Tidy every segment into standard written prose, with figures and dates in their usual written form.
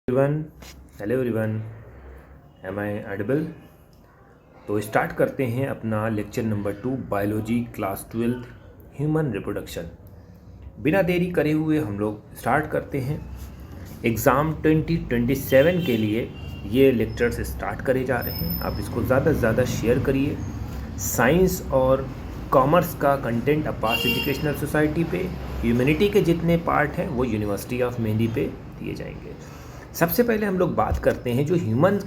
Everyone, hello everyone, am I audible. तो start करते हैं अपना lecture number 2 biology class 12 human reproduction. बिना देरी करे हुए हम लोग स्टार्ट करते हैं। एग्ज़ाम 2027 के लिए ये लेक्चर्स स्टार्ट करे जा रहे हैं। आप इसको ज़्यादा से ज़्यादा शेयर करिए। साइंस और कॉमर्स का कंटेंट अब्बास एजुकेशनल सोसाइटी पे, ह्यूमैनिटी के जितने पार्ट हैं वो यूनिवर्सिटी ऑफ मेहंदी पे दिए जाएंगे। सबसे पहले हम लोग बात करते हैं जो ह्यूमन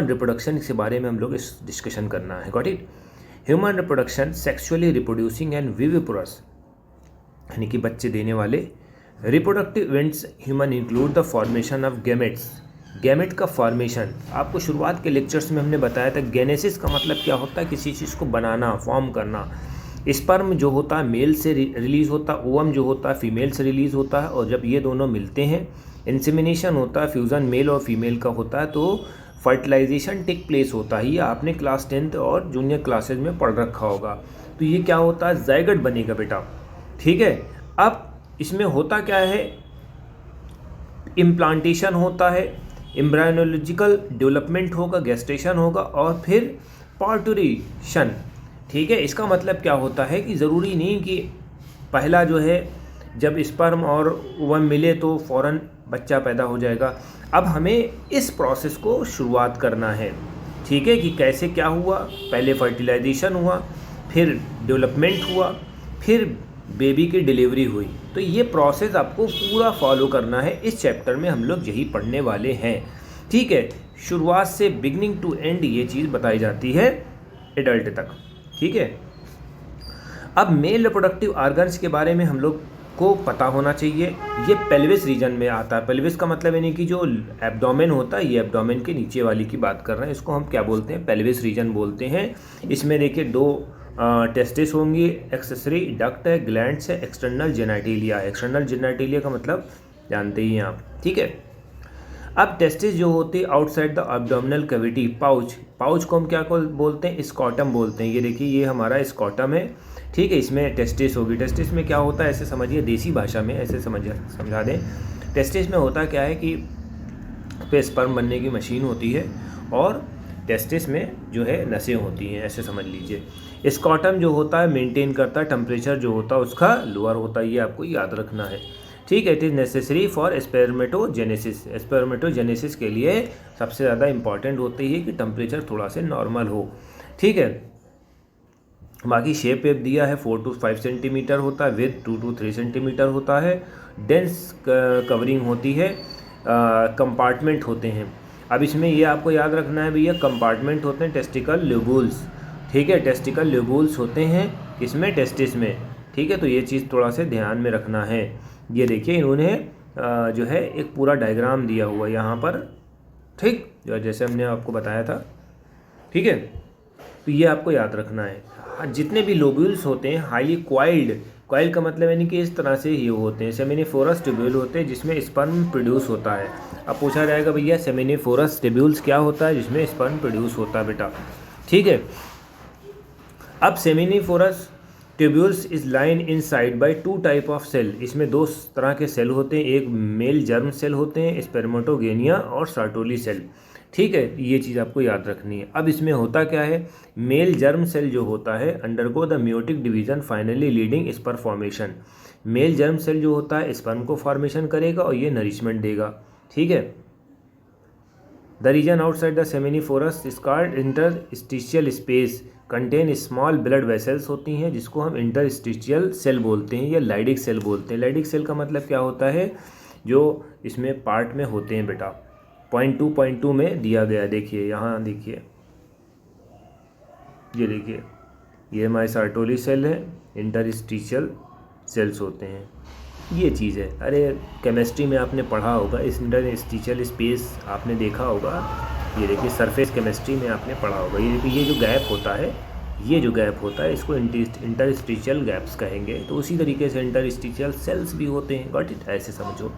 रिप्रोडक्शन के बारे में हम लोग इस डिस्कशन करना है। Got it. Human reproduction sexually reproducing and viviparous, यानी कि बच्चे देने वाले reproductive events human include the formation of gametes. Gamete का फॉर्मेशन आपको शुरुआत के लेक्चर्स में हमने बताया था। गेनेसिस का मतलब क्या होता है, किसी चीज़ को बनाना, फॉर्म करना। स्पर्म जो होता है मेल से रिलीज़ होता है, ओवम जो होता है फीमेल से रिलीज़ होता है, और जब ये दोनों मिलते हैं इंसेमिनेशन होता है, फ्यूज़न मेल और फीमेल का होता है, तो फर्टिलाइजेशन टेक प्लेस होता है। ये आपने क्लास 10th और जूनियर क्लासेज में पढ़ रखा होगा। तो ये क्या होता है, जाइगोट बनेगा बेटा। ठीक है। अब इसमें होता क्या है, इम्प्लांटेशन होता है, एम्ब्रायोलॉजिकल डेवलपमेंट होगा, गेस्टेशन होगा और फिर पार्टुरेशन। ठीक है। इसका मतलब क्या होता है कि ज़रूरी नहीं कि पहला जो है जब स्पर्म और ओवम मिले तो फ़ौरन बच्चा पैदा हो जाएगा। अब हमें इस प्रोसेस को शुरुआत करना है। ठीक है, कि कैसे क्या हुआ। पहले फर्टिलाइजेशन हुआ, फिर डेवलपमेंट हुआ, फिर बेबी की डिलीवरी हुई। तो ये प्रोसेस आपको पूरा फॉलो करना है। इस चैप्टर में हम लोग यही पढ़ने वाले हैं। ठीक है। शुरुआत से बिगनिंग टू एंड ये चीज़ बताई जाती है एडल्ट तक। ठीक है। अब मेल रिप्रोडक्टिव ऑर्गन्स के बारे में हम लोग को पता होना चाहिए। ये पेल्विस रीजन में आता है। पेल्विस का मतलब यानी कि जो एब्डोमेन होता है, ये एब्डोमेन के नीचे वाली की बात कर रहे हैं। इसको हम क्या बोलते हैं, पेल्विस रीजन बोलते हैं। इसमें देखिए दो टेस्टिस होंगी, एक्सेसरी डक्ट है, ग्लैंड्स है, एक्सटर्नल जेनेटिलिया है। एक्सटर्नल जेनेटिलिया का मतलब जानते ही हैं आप। ठीक है। अब टेस्टिस जो होती है outside the abdominal cavity, pouch को हम क्या बोलते हैं, स्कॉटम बोलते हैं। ये देखिए ये हमारा स्कॉटम है। ठीक है। इसमें टेस्टिस होगी। टेस्टिस में क्या होता है, ऐसे समझिए, देसी भाषा में ऐसे समझा दें। टेस्टिस में होता क्या है कि पे स्पर्म बनने की मशीन होती है और टेस्टिस में जो है नसें होती हैं, ऐसे समझ लीजिए। स्कॉटम जो होता है मेंटेन करता है टेम्परेचर जो होता है उसका लोअर होता है। ये आपको याद रखना है। ठीक है। It is necessary for spermatogenesis. Spermatogenesis के लिए सबसे ज़्यादा इंपॉर्टेंट होती है कि टेम्परेचर थोड़ा से नॉर्मल हो। ठीक है। बाकी शेप वेप दिया है, 4 to 5 सेंटीमीटर होता है, विथ 2 to 3 सेंटीमीटर होता है। डेंस कवरिंग होती है, कंपार्टमेंट होते हैं। अब इसमें ये आपको याद रखना है भैया, कंपार्टमेंट होते हैं टेस्टिकल ल्यूबुल्स। ठीक है। टेस्टिकल ल्यूबुल्स होते हैं इसमें, टेस्टिस में। ठीक है। तो ये चीज़ थोड़ा से ध्यान में रखना है। ये देखिए इन्होंने जो है एक पूरा डायग्राम दिया हुआ यहाँ पर। ठीक, जो जैसे हमने आपको बताया था। ठीक है। तो ये आपको याद रखना है। जितने भी लोब्यूल्स होते हैं हाईली कॉइल्ड का मतलब यानी कि इस तरह से ये होते हैं। सेमिनिफोरस ट्यूब्यूल होते हैं जिसमें स्पर्म प्रोड्यूस होता है। अब पूछा जाएगा भैया सेमिनिफोरस ट्यूब्यूल्स क्या होता है, जिसमें स्पर्म प्रोड्यूस होता है बेटा। ठीक है। अब seminiferous tubules is line inside by 2 type of cell. इसमें 2 तरह के सेल होते हैं। एक मेल जर्म सेल होते हैं, स्पर्मेटोगेनिया, और सर्टोली सेल। ठीक है। ये चीज़ आपको याद रखनी है। अब इसमें होता क्या है, मेल जर्म सेल जो होता है undergo the meiotic division finally leading sperm formation. Male germ cell जो होता है स्पर्म को फॉर्मेशन करेगा और ये नरिशमेंट देगा। ठीक है। The region outside the seminiferous is called interstitial space contain small blood vessels होती हैं, जिसको हम इंटरस्टिशियल सेल बोलते हैं या लाइडिक सेल बोलते हैं। लाइडिक सेल का मतलब क्या होता है, जो इसमें पार्ट में होते हैं बेटा। पॉइंट टू में दिया गया, देखिए यहाँ देखिए, ये देखिए ये हमारे सर्टोली सेल है, इंटरस्टिशियल सेल्स होते हैं। ये चीज़ है। अरे केमिस्ट्री में आपने पढ़ा होगा, इस इंटरस्टिशियल स्पेस आपने देखा होगा। ये देखिए सरफेस केमिस्ट्री में आपने पढ़ा होगा। ये देखिए ये जो गैप होता है, ये जो गैप होता है इसको इंटरस्टिशियल गैप्स कहेंगे। तो उसी तरीके से इंटरस्टिशियल सेल्स भी होते हैं। गॉट इट, ऐसे समझो।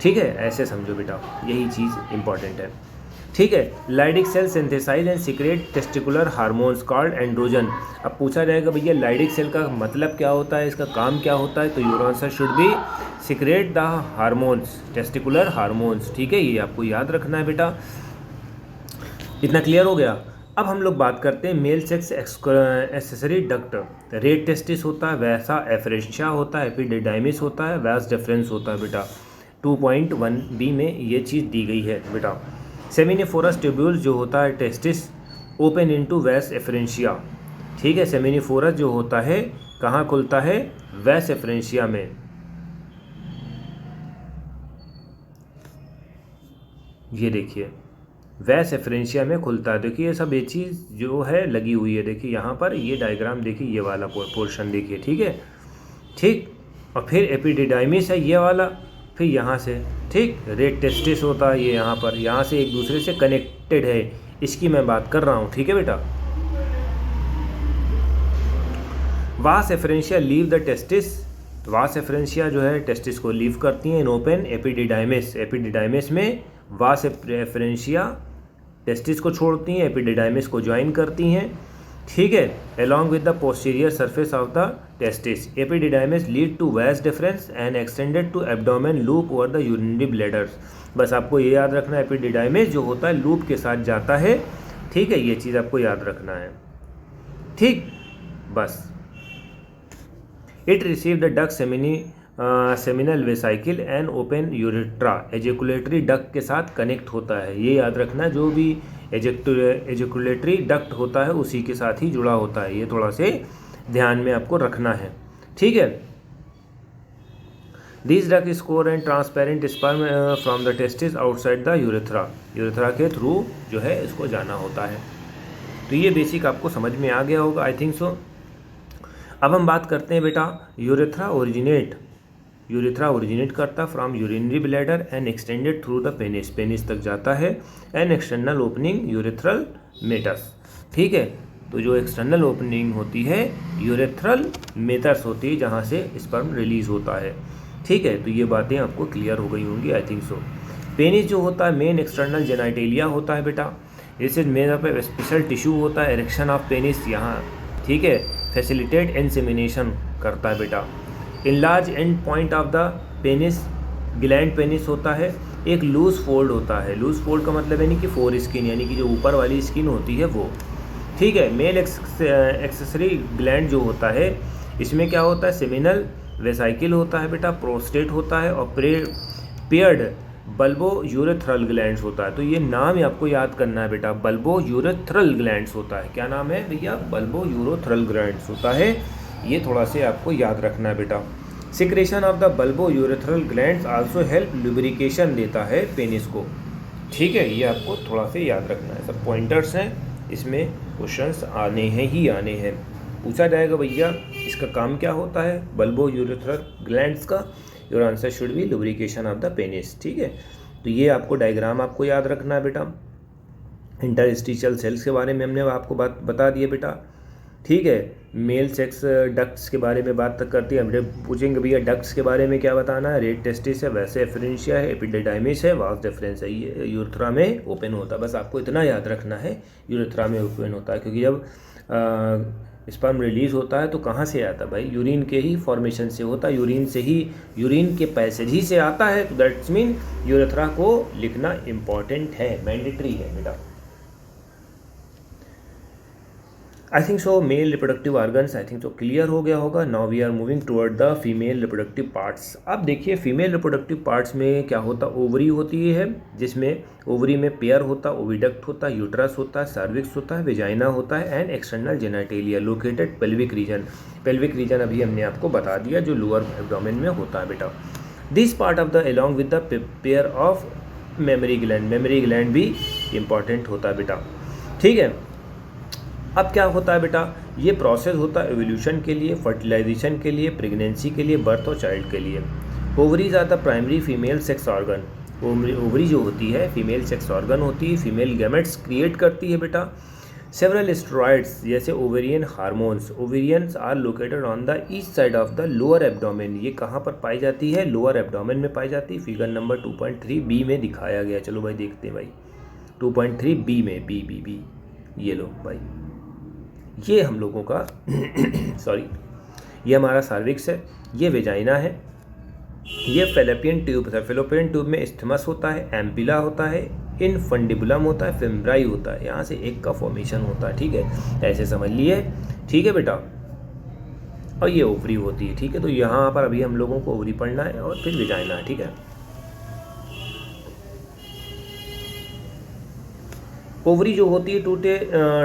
ठीक है। ऐसे समझो बेटा, यही चीज़ इम्पॉर्टेंट है। ठीक है। Leydig cell synthesise and secrete testicular hormones called androgen. अब पूछा जाएगा भैया लाइडिक सेल का मतलब क्या होता है, इसका काम क्या होता है, तो your answer should be secret the hormones, testicular hormones. ठीक है, ये आपको याद रखना है बेटा। इतना क्लियर हो गया। अब हम लोग बात करते हैं male sex accessory duct. Red testis होता है, वैसा एफरेंशिया होता है, एपिडिडाइमिस होता है, वैस डिफरेंस होता है बेटा। 2.1b में ये चीज़ दी गई है बेटा। सेमिनिफोरस ट्यूब्यूल्स जो होता है टेस्टिस ओपन इनटू वैस एफरेंशिया। ठीक है, सेमिनिफोरस जो होता है कहाँ खुलता है, वैस एफरेंशिया में। ये देखिए वैस एफरेंशिया में खुलता है। देखिए ये सब ये चीज़ जो है लगी हुई है, देखिए यहाँ पर ये डायग्राम देखिए, ये वाला पोर्शन देखिए। ठीक है, ठीक। और फिर एपिडिडाइमिस है ये वाला, फिर यहाँ से ठीक रेड टेस्टिस होता है ये यहाँ पर, यहाँ से एक दूसरे से कनेक्टेड है, इसकी मैं बात कर रहा हूँ। ठीक है बेटा। वास एफरेंशिया लीव द टेस्टिस, वास एफरेंशिया जो है टेस्टिस को लीव करती हैं इन ओपन एपिडिडाइमिस। एपिडिडाइमिस में वास एफरेंशिया टेस्टिस को छोड़ती हैं, एपिडिडाइमिस को ज्वाइन करती हैं। ठीक है, along with the posterior surface of the testis, epididymis lead to vas deferens and extended to abdomen loop over the urinary bladders। बस आपको ये याद रखना है, एपिडिडाइमिस जो होता है लूप के साथ जाता है। ठीक है, ये चीज़ आपको याद रखना है। ठीक, बस। It receive the duct seminal vesicle and open urethra, ejaculatory duct के साथ कनेक्ट होता है। ये याद रखना, जो भी एजेकुलेटरी डक्ट होता है उसी के साथ ही जुड़ा होता है, ये थोड़ा से ध्यान में आपको रखना है। ठीक है। This duct score and transparent sperm from the testis outside the urethra, urethra के थ्रू जो है इसको जाना होता है। तो ये बेसिक आपको समझ में आ गया होगा, आई थिंक सो। अब हम बात करते हैं बेटा यूरेथ्रा ओरिजिनेट करता from urinary bladder and extended through the penis, penis तक जाता है। And external opening urethral meatus. ठीक है, तो जो एक्सटर्नल ओपनिंग होती है यूरेथ्रल मेटस होती है, जहाँ से स्पर्म रिलीज होता है। ठीक है, तो ये बातें आपको क्लियर हो गई होंगी, आई थिंक सो। पेनिस जो होता है मेन एक्सटर्नल जेनाइटेलिया होता है बेटा। इस मेन ऑफ स्पेशल टिश्यू होता है, एरेक्शन ऑफ पेनिस यहाँ। ठीक है, फैसिलिटेट इंसेमिनेशन करता है बेटा। In large and point of the penis, gland penis होता है। एक लूज फोल्ड होता है, लूज फोल्ड का मतलब यानी कि फोर स्किन, यानी कि जो ऊपर वाली स्किन होती है वो। ठीक है, मेल एक्सेसरी ग्लैंड जो होता है इसमें क्या होता है, सेमिनल वेसाइकिल होता है बेटा, प्रोस्टेट होता है और पेयर्ड बल्बो यूरेथ्रल ग्लैंड्स होता है। तो ये नाम ही आपको याद करना है बेटा, बल्बो यूरेथ्रल ग्लैंड्स होता है। क्या नाम है भैया, बल्बो यूरेथ्रल ग्लैंड्स होता है, ये थोड़ा से आपको याद रखना है बेटा। Secretion of the bulbo urethral glands also help lubrication देता है पेनिस को। ठीक है, ये आपको थोड़ा से याद रखना है, सब पॉइंटर्स हैं, इसमें क्वेश्चंस आने हैं ही आने हैं। पूछा जाएगा भैया इसका काम क्या होता है बल्बो यूरेथ्रल ग्लैंड्स का, your answer should be lubrication of the penis. ठीक है, तो ये आपको डायग्राम आपको याद रखना है बेटा। इंटरस्टिशियल सेल्स के बारे में हमने आपको बात बता दी है बेटा। ठीक है, मेल सेक्स डक्ट्स के बारे में बात तक करती है। हम पूछेंगे भैया डक्ट्स के बारे में क्या बताना है, रेड टेस्टिस है, वैसे एफरेंशिया है, एपिडिडाइमिस है, वास डिफरेंस है, ये यूरेथ्रा में ओपन होता है। बस आपको इतना याद रखना है, यूरेथ्रा में ओपन होता है, क्योंकि जब स्पर्म रिलीज होता है तो कहाँ से आता है भाई, यूरिन के ही फॉर्मेशन से होता है, यूरिन से ही, यूरिन के पैसेज ही से आता है। तो दैट्स मीन यूरेथ्रा को लिखना इम्पॉर्टेंट है, मैंडेटरी है बेटा। I think so male reproductive organs I think so clear हो गया होगा। Now we are moving toward the female reproductive parts. अब देखिए फीमेल रिप्रोडक्टिव पार्ट्स में क्या होता है, ओवरी होती है, जिसमें ओवरी में पेयर होता है, ओविडक्ट होता है, यूट्रस होता है, सर्विक्स होता है, वेजाइना होता है and external genitalia located pelvic region. Pelvic region अभी हमने आपको बता दिया जो लोअर एब्डोमेन में होता है बेटा। This part of the along with the pair of mammary gland, mammary gland भी इंपॉर्टेंट होता है बेटा। ठीक है, अब क्या होता है बेटा, ये प्रोसेस होता है एवोल्यूशन के लिए, फर्टिलाइजेशन के लिए, प्रेगनेंसी के लिए, बर्थ और चाइल्ड के लिए। Ovaries are the primary female sex organ. Ovary जो होती है फीमेल सेक्स ऑर्गन होती है, फीमेल गैमेट्स क्रिएट करती है बेटा। सेवरल स्टेरॉइड्स जैसे ovarian hormones, ovaries are located on the east side of the lower abdomen. ये कहाँ पर पाई जाती है, लोअर एब्डोमेन में पाई जाती है। फिगर नंबर 2.3b में दिखाया गया। चलो भाई देखते हैं भाई, 2.3 बी में, बी बी बी, ये लो भाई, ये हम लोगों का सॉरी, ये हमारा सर्विक्स है, ये वेजाइना है, ये फेलोपियन ट्यूब है। फेलोपियन ट्यूब में इस्थमस होता है, एम्पिला होता है, इनफंडिबुलम होता है, फेम्ब्राई होता है, यहाँ से एक का फॉर्मेशन होता है, ठीक है, ऐसे समझ लिए, ठीक है बेटा। और ये ओवरी होती है, ठीक है। तो यहाँ पर अभी हम लोगों को ओवरी पढ़ना है और फिर वेजाइना है, ठीक है। ओवरी जो होती है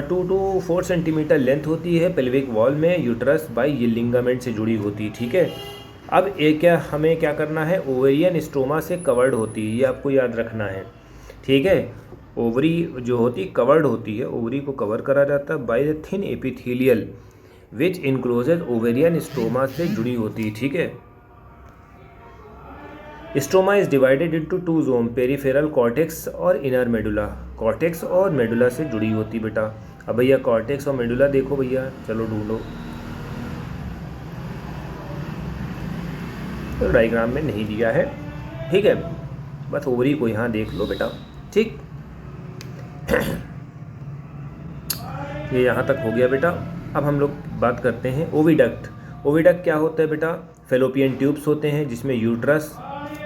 2 to 4 सेंटीमीटर लेंथ होती है, पेल्विक वॉल में यूट्रस बाई ये लिंगामेंट से जुड़ी होती है, ठीक है। अब एक हमें क्या करना है, ओवेरियन स्ट्रोमा से कवर्ड होती है, ये आपको याद रखना है, ठीक है। ओवरी जो होती है कवर्ड होती है, ओवरी को कवर करा जाता है by the thin epithelial which encloses ovarian stroma से जुड़ी होती है, ठीक है। Stroma is divided into 2 zone, peripheral cortex और इनर मेडुला। कॉर्टेक्स और मेडुला से जुड़ी होती बेटा। अब भैया कॉर्टेक्स और मेडुला देखो भैया, चलो ढूंढो, तो डायग्राम में नहीं दिया है, ठीक है, बस ओवरी को यहाँ देख लो बेटा, ठीक। ये यहाँ तक हो गया बेटा। अब हम लोग बात करते हैं ओविडक्ट। ओविडक्ट क्या होता है बेटा, फेलोपियन ट्यूब्स होते हैं जिसमें यूट्रस,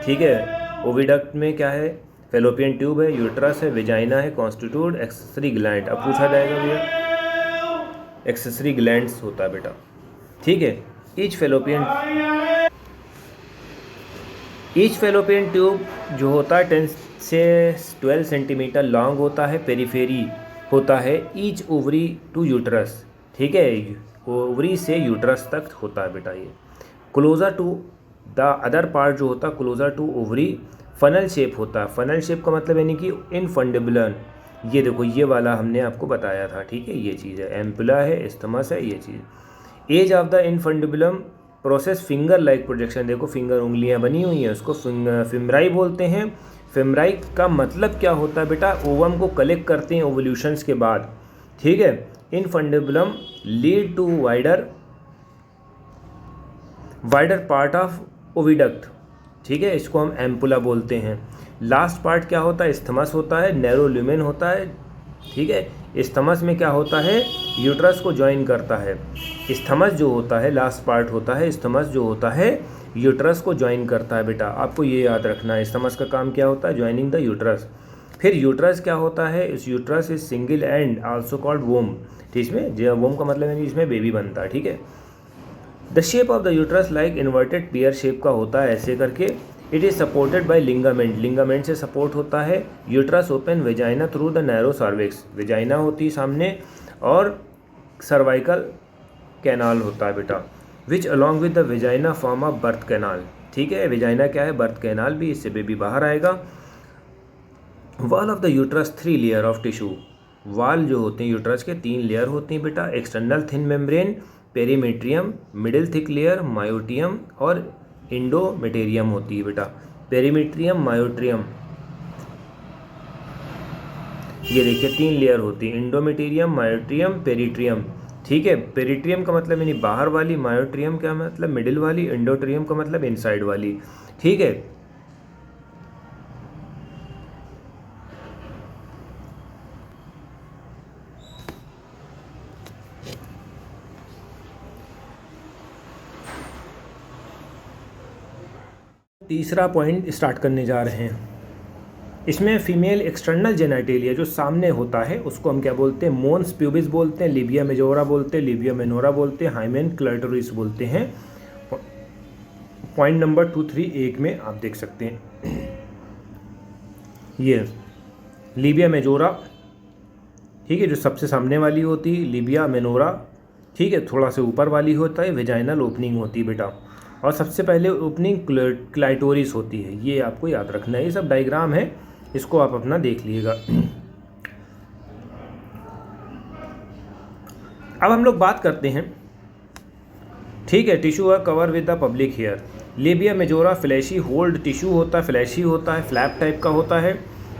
ठीक है। ओविडक्ट में क्या है, फेलोपियन ट्यूब है, यूट्रस है, वेजाइना है, कॉन्स्टिट्यूट एक्सेसरी ग्लैंड। अब पूछा जाएगा भैया, एक्सेसरी ग्लैंड्स होता है बेटा, ठीक है। ईच फेलोपियन ट्यूब जो होता है 10 से 12 सेंटीमीटर लॉन्ग होता है, पेरिफेरी होता है ईच ओवरी टू यूट्रस, ठीक है, ओवरी से यूट्रस तक होता है बेटा। ये closer to the other part जो होता है, closer to ovary, funnel shape होता है। फनल शेप का मतलब यानी कि इनफंडिबुलम, ये देखो ये वाला हमने आपको बताया था, ठीक है, ये चीज़ है, एम्पुला है, इस्थमस है, ये चीज़। Edge of the infundibulum process finger like projection, देखो फिंगर उंगलियां बनी हुई हैं, उसको फिमराई बोलते हैं। फिमराई का मतलब क्या होता है बेटा, ओवम को कलेक्ट करते हैं ओवल्यूशंस के बाद, ठीक है। Infundibulum lead to wider part of oviduct, ठीक है, इसको हम एम्पुला बोलते हैं। लास्ट पार्ट क्या होता है, इस्थमस होता है, नैरो ल्यूमेन होता है, ठीक है। इस्थमस में क्या होता है, यूट्रस को ज्वाइन करता है। इस्थमस जो होता है लास्ट पार्ट होता है, इस्थमस जो होता है यूट्रस को ज्वाइन करता है बेटा, आपको ये याद रखना है। इस्थमस का काम क्या होता है, ज्वाइनिंग द यूट्रस। फिर यूट्रस क्या होता है, इस uterus is single and also called womb, ठीक है, जो वोम का मतलब है इसमें बेबी बनता है, ठीक है। The shape of the uterus like inverted pear shape का होता है, ऐसे करके। It is supported by ligament, ligament से सपोर्ट होता है। Uterus open vagina through the narrow cervix, vagina होती है सामने, और सर्वाइकल कैनाल होता है बेटा, which along with the vagina form of birth canal, ठीक है। वेजाइना क्या है, बर्थ कैनाल भी, इससे बेबी बाहर आएगा। Wall of the uterus 3 layer of tissue, वाल जो होते हैं यूट्रस के 3 लेयर होती हैं बेटा। External thin membrane, perimetrium, middle thick layer, myometrium और इंडोमेटेरियम होती है बेटा। पेरीमेट्रियम, मायोट्रियम, ये देखिए 3 लेयर होती है, इंडोमेटेरियम, मायोट्रियम, पेरिट्रियम, ठीक है। पेरिट्रियम का मतलब यानी बाहर वाली, मायोट्रियम का मतलब मिडिल वाली, इंडोट्रियम का मतलब इनसाइड वाली, ठीक है। तीसरा पॉइंट स्टार्ट करने जा रहे हैं। इसमें फीमेल एक्सटर्नल जेनाइटेलिया जो सामने होता है उसको हम क्या बोलते हैं, मोन्स प्यूबिस बोलते हैं, लिबिया मेजोरा बोलते हैं, लिबिया मेनोरा बोलते हैं, हाइमेन क्लाइटोरिस बोलते हैं। पॉइंट नंबर 231 में आप देख सकते हैं, ये लिबिया मेजोरा, ठीक है, जो सबसे सामने वाली होती है, लिबिया मेनोरा, ठीक है, थोड़ा सा ऊपर वाली होता है, वेजाइनल ओपनिंग होती है बेटा, और सबसे पहले ओपनिंग क्लाइटोरिस होती है, ये आपको याद रखना है। ये सब डायग्राम है, इसको आप अपना देख लीजिएगा। अब हम लोग बात करते हैं, ठीक है, टिश्यू है cover with the public hair. Labia majora fleshy hold tissue होता है, फ्लैशी होता है, फ्लैप टाइप का होता है।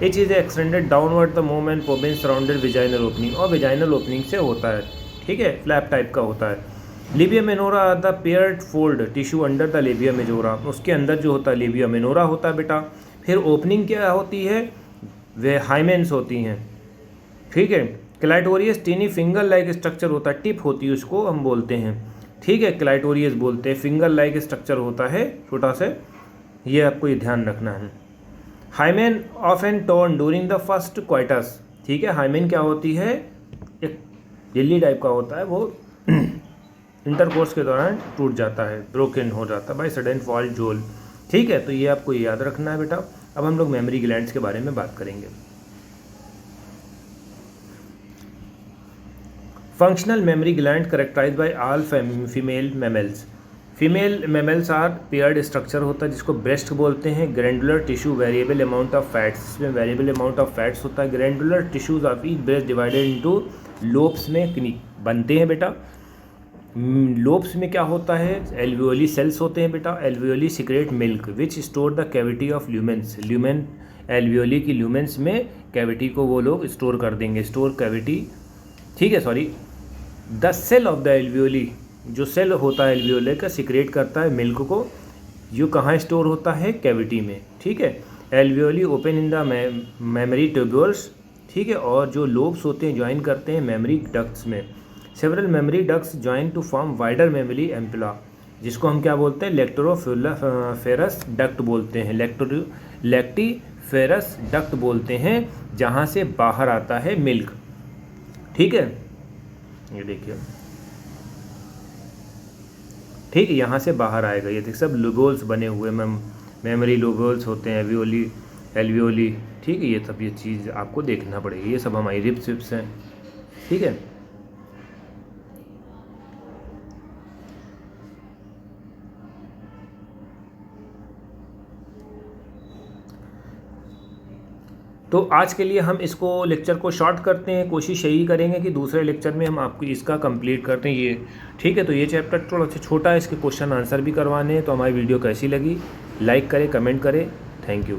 ये चीज़ extended downward the movement pubis surrounded vaginal opening, और विजाइनल ओपनिंग से होता है, ठीक है, फ्लैप टाइप का होता है। Libya minora the paired fold tissue under the labia majora, उसके अंदर जो होता है लेबिया मेनोरा होता है बेटा। फिर ओपनिंग क्या होती है, वे हाइमेंस होती हैं, ठीक है। क्लाइटोरियस टीनी फिंगर लाइक स्ट्रक्चर होता है, टिप होती है उसको हम बोलते हैं, ठीक है, क्लाइटोरियस बोलते हैं, फिंगर लाइक स्ट्रक्चर होता है छोटा सा, ये आपको ये ध्यान रखना है। Hymen often torn during the first coitus, ठीक है, हाइमेन क्या होती है, एक जेली टाइप का होता है, वो इंटरकोर्स के दौरान टूट जाता है, ब्रोकन हो जाता है बाय सडन फॉल जोल, ठीक है। तो ये आपको याद रखना है बेटा। अब हम लोग मेमोरी ग्लैंड्स के बारे में बात करेंगे। Functional mammary gland characterize by all female mammals. Female mammals are paired structure होता है जिसको ब्रेस्ट बोलते हैं। Glandular tissue variable amount of fats, इसमें वेरिएबल अमाउंट ऑफ फैट्स होता है। Glandular tissues of each breast divided into lobes में बनते हैं बेटा। लोब्स में क्या होता है, एल्वियोली सेल्स होते हैं बेटा। Alveoli secrete milk which store the cavity of lumens, lumen alveoli की ल्यूमेंस में कैविटी को वो लोग स्टोर कर देंगे, स्टोर कैविटी, ठीक है, sorry, the cell of the alveoli, जो सेल होता है एल्वियोली का सिक्रेट करता है मिल्क को, जो कहाँ स्टोर होता है, कैविटी में, ठीक है। Alveoli open in the mammary tubules, ठीक है, और जो लोब्स होते हैं ज्वाइन करते हैं मेमोरी डक्ट्स में। Several mammary ducts join to form wider mammary ampulla, जिसको हम क्या बोलते हैं, लेक्टोरोफेरस डक्ट बोलते हैं, लेक्टिफेरस डक्ट बोलते हैं, जहाँ से बाहर आता है मिल्क, ठीक है, ये देखिए, ठीक है, यहाँ से बाहर आएगा, ये देख सब लोबोल्स बने हुए मेमोरी लोबोल्स होते हैं, एल्वियोली, ठीक है, ये सब ये चीज़ आपको देखना पड़ेगी, ये सब हमारी रिब्स विप्स हैं, ठीक है। तो आज के लिए हम इसको लेक्चर को शॉर्ट करते हैं, कोशिश यही करेंगे कि दूसरे लेक्चर में हम आपको इसका कंप्लीट करते हैं ये, ठीक है। तो ये चैप्टर थोड़ा सा छोटा है, इसके क्वेश्चन आंसर भी करवाने हैं। तो हमारी वीडियो कैसी लगी, लाइक करें, कमेंट करें, थैंक यू।